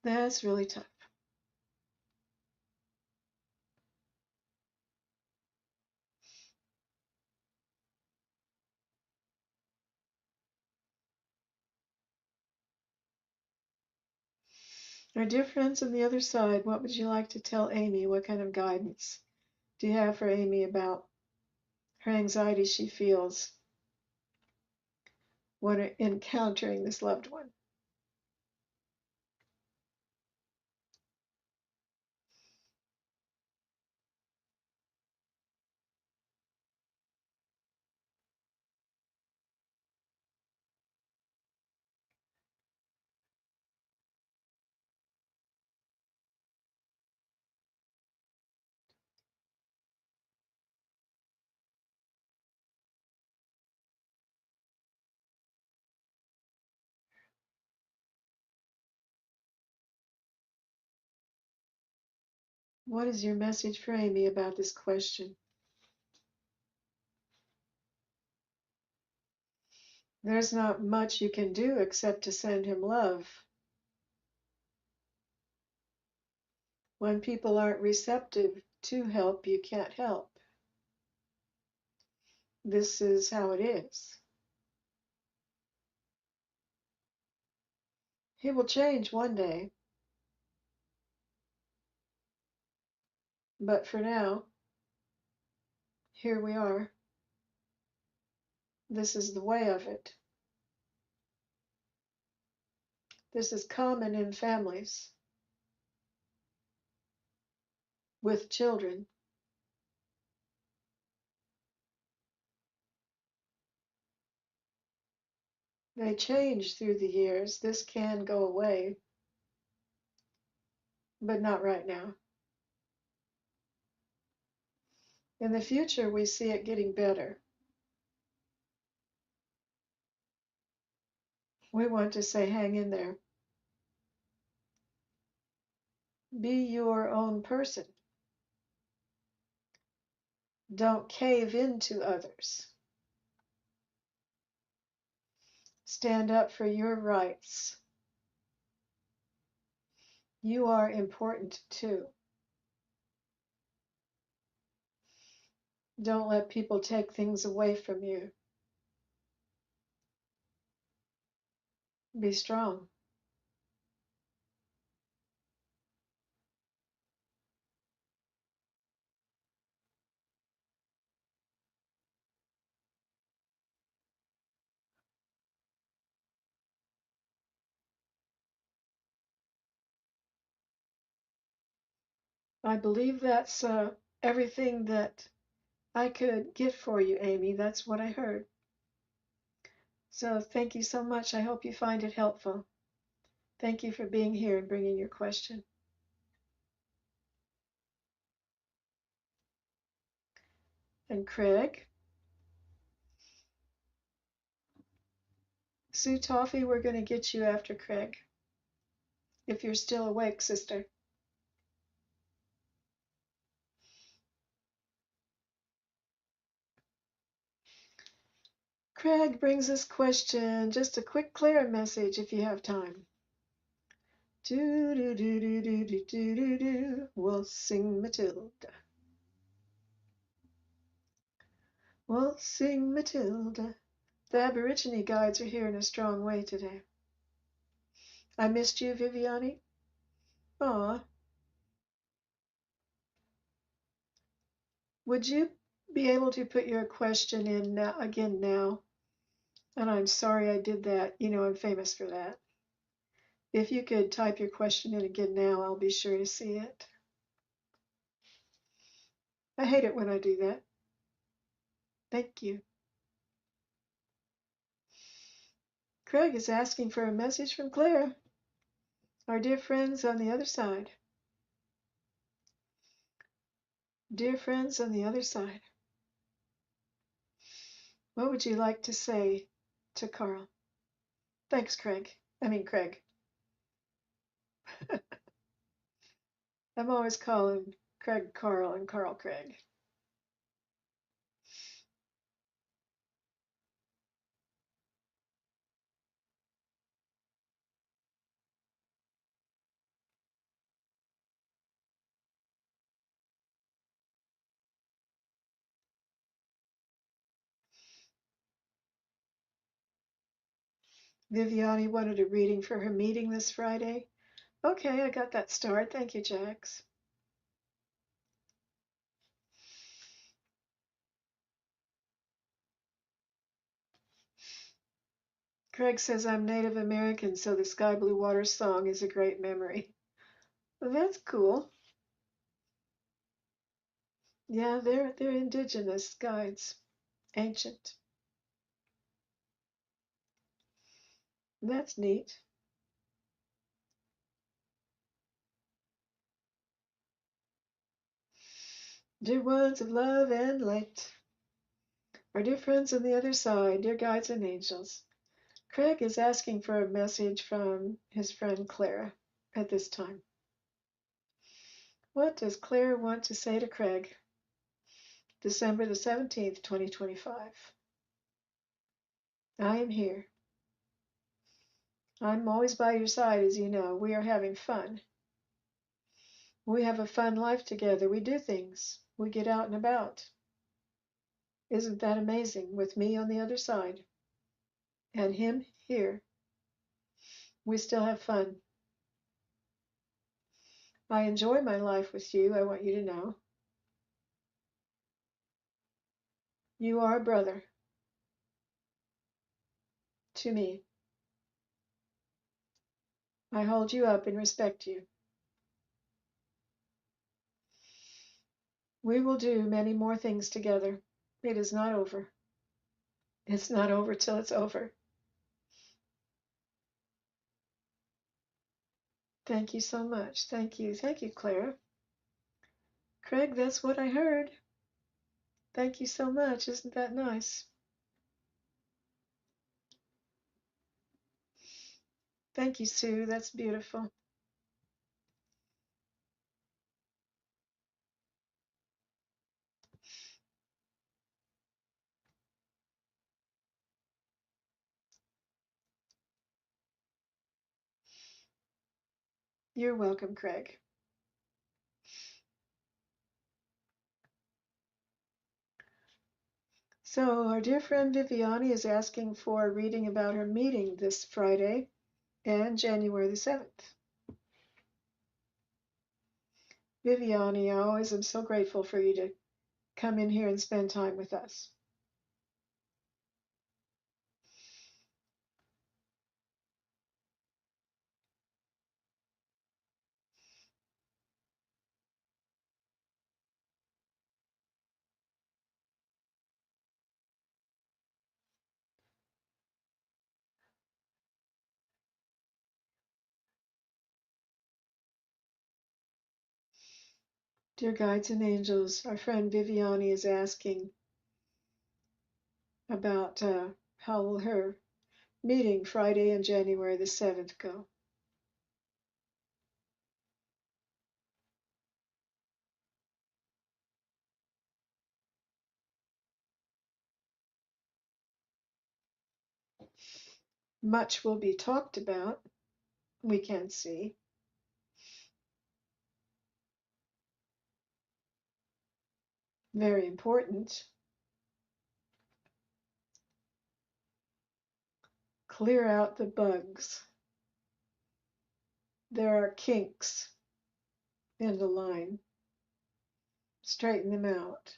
That's really tough. Our dear friends on the other side, what would you like to tell Amy? What kind of guidance do you have for Amy about her anxiety she feels when encountering this loved one? What is your message for Amy about this question? There's not much you can do except to send him love. When people aren't receptive to help, you can't help. This is how it is. He will change one day, but for now, here we are. This is the way of it. This is common in families with children. They change through the years. This can go away, but not right now. In the future, we see it getting better. We want to say, hang in there. Be your own person. Don't cave in to others. Stand up for your rights. You are important too. Don't let people take things away from you. Be strong. I believe that's everything that I could get for you, Amy. That's what I heard. So thank you so much. I hope you find it helpful. Thank you for being here and bringing your question. And Craig, Sue Toffee, we're going to get you after Craig. If you're still awake, sister. Craig brings us question. Just a quick clear message if you have time. Do do do do do do do do do. Waltzing Matilda. Waltzing Matilda. The Aborigine guides are here in a strong way today. I missed you, Viviani. Aw. Would you be able to put your question in now, again now? And I'm sorry I did that. You know, I'm famous for that. If you could type your question in again now, I'll be sure to see it. I hate it when I do that. Thank you. Craig is asking for a message from Claire, our dear friends on the other side. Dear friends on the other side, what would you like to say to Carl? Thanks, Craig. Craig. I'm always calling Craig Carl and Carl Craig. Viviani wanted a reading for her meeting this Friday. Okay, I got that started. Thank you, Jax. Craig says I'm Native American, so the Sky Blue Water song is a great memory. Well, that's cool. Yeah, they're indigenous guides, ancient. That's neat. Dear ones of love and light, our dear friends on the other side, dear guides and angels. Craig is asking for a message from his friend Clara at this time. What does Claire want to say to Craig? December the 17th, 2025. I am here. I'm always by your side, as you know. We are having fun. We have a fun life together. We do things. We get out and about. Isn't that amazing? With me on the other side and him here, we still have fun. I enjoy my life with you, I want you to know. You are a brother to me. I hold you up and respect you. We will do many more things together. It is not over. It's not over till it's over. Thank you so much. Thank you. Thank you, Claire. Craig, that's what I heard. Thank you so much. Isn't that nice? Thank you, Sue. That's beautiful. You're welcome, Craig. So our dear friend Viviani is asking for a reading about her meeting this Friday and January the 7th. Viviani, I always am so grateful for you to come in here and spend time with us. Dear guides and angels, our friend Viviani is asking about how will her meeting Friday and January the 7th go. Much will be talked about, we can see. Very important. Clear out the bugs. There are kinks in the line. Straighten them out.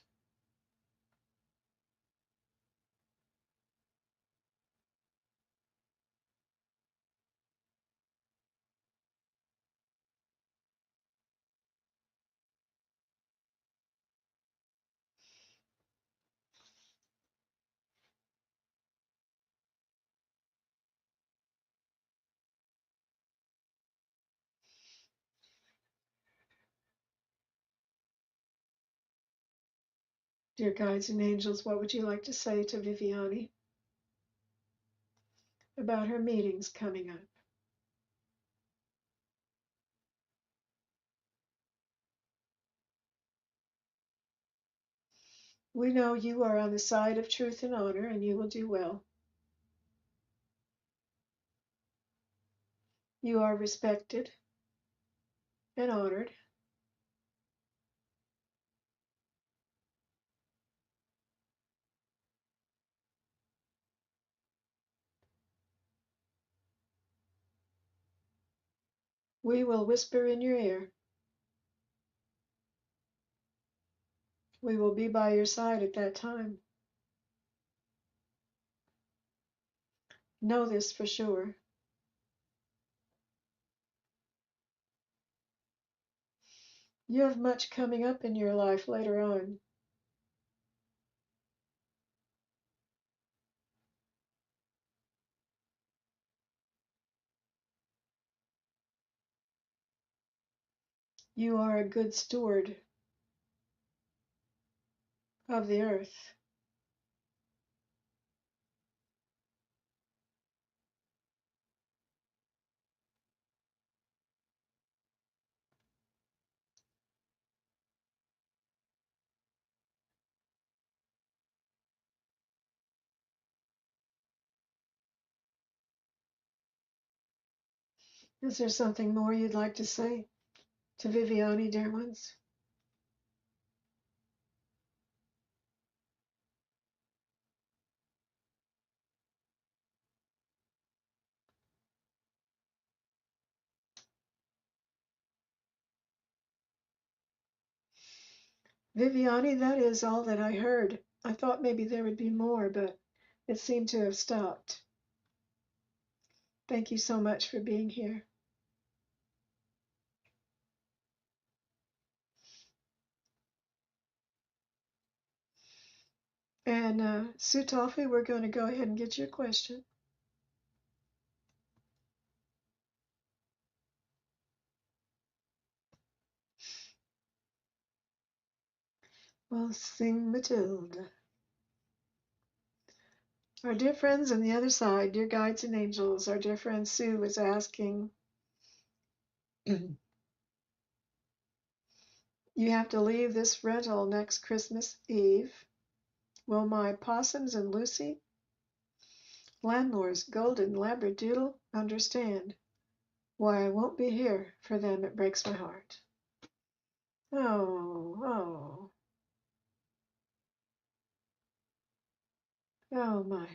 Dear guides and angels, what would you like to say to Viviani about her meetings coming up? We know you are on the side of truth and honor, and you will do well. You are respected and honored. We will whisper in your ear. We will be by your side at that time. Know this for sure. You have much coming up in your life later on. You are a good steward of the earth. Is there something more you'd like to say to Viviani, dear ones? Viviani, that is all that I heard. I thought maybe there would be more, but it seemed to have stopped. Thank you so much for being here. And Sue Toffee, we're going to go ahead and get your question. Well, sing Matilda. Our dear friends on the other side, dear guides and angels, our dear friend Sue was asking, you have to leave this rental next Christmas Eve. Will my possums and Lucy, landlords, Golden Labradoodle, understand? why I won't be here for them, it breaks my heart. Oh, oh, oh my.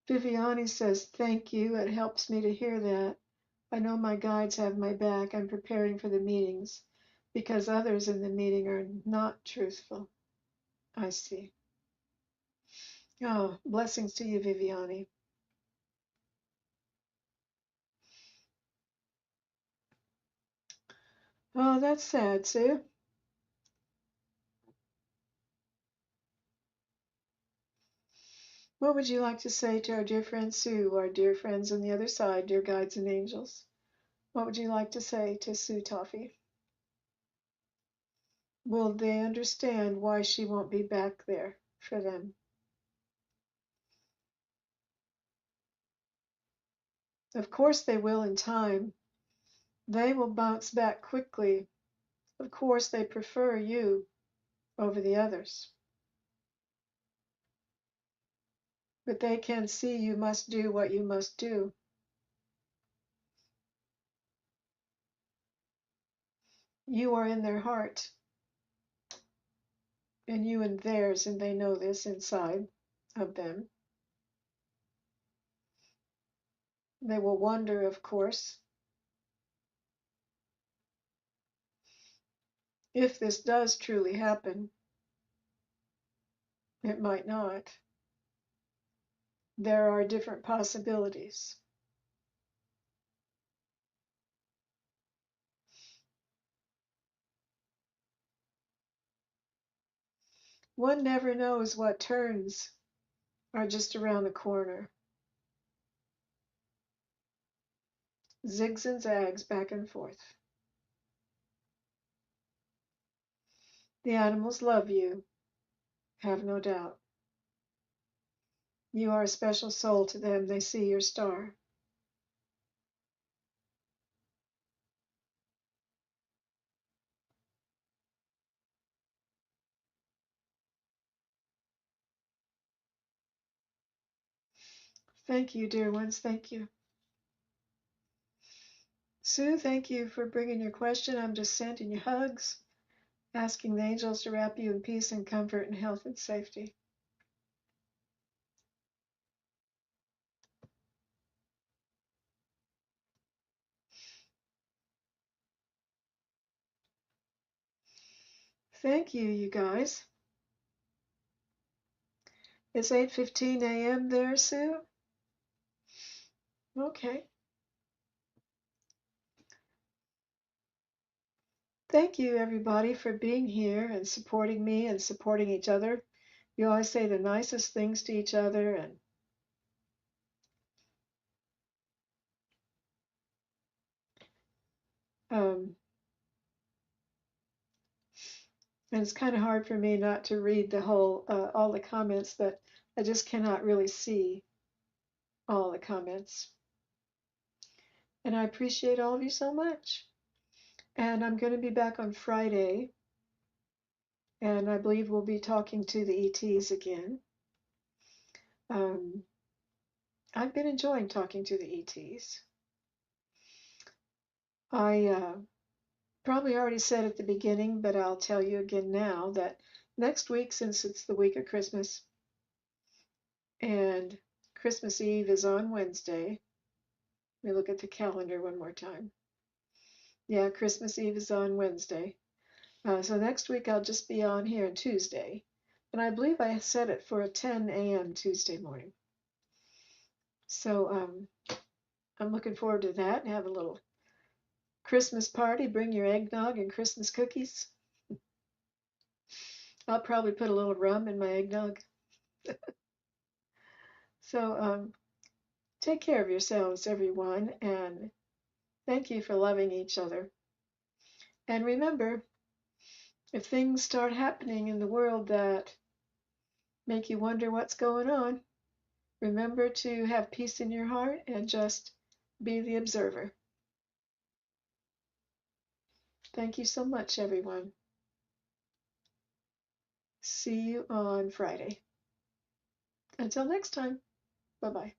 Viviani says, thank you. It helps me to hear that. I know my guides have my back. I'm preparing for the meetings because others in the meeting are not truthful. I see. Oh, blessings to you, Viviani. Oh, that's sad, Sue. What would you like to say to our dear friend Sue, our dear friends on the other side, dear guides and angels? What would you like to say to Sue Toffee? Will they understand why she won't be back there for them? Of course they will in time. They will bounce back quickly. Of course they prefer you over the others. But they can see you must do what you must do. You are in their heart, and you in theirs, and they know this inside of them. They will wonder, of course, if this does truly happen. It might not. There are different possibilities. One never knows what turns are just around the corner. Zigs and zags back and forth. The animals love you, have no doubt. You are a special soul to them. They see your star. Thank you, dear ones. Thank you. Sue, thank you for bringing your question. I'm just sending you hugs, asking the angels to wrap you in peace and comfort and health and safety. Thank you, you guys. It's 8:15 a.m. there, Sue? Okay. Thank you, everybody, for being here and supporting me and supporting each other. You always say the nicest things to each other, um, and it's kind of hard for me not to read the whole, all the comments that I just cannot really see all the comments. And I appreciate all of you so much. And I'm going to be back on Friday, and I believe we'll be talking to the ETs again. Um, I've been enjoying talking to the ETs. I probably already said at the beginning, but I'll tell you again now that next week, since it's the week of Christmas and Christmas Eve is on Wednesday, let me look at the calendar one more time. Yeah, Christmas Eve is on Wednesday. So next week I'll just be on here on Tuesday. And I believe I set it for a 10 a.m. Tuesday morning. So I'm looking forward to that and have a little Christmas party. Bring your eggnog and Christmas cookies. I'll probably put a little rum in my eggnog. So take care of yourselves, everyone, and thank you for loving each other. And remember, if things start happening in the world that make you wonder what's going on, remember to have peace in your heart and just be the observer. Thank you so much, everyone. See you on Friday. Until next time, bye bye.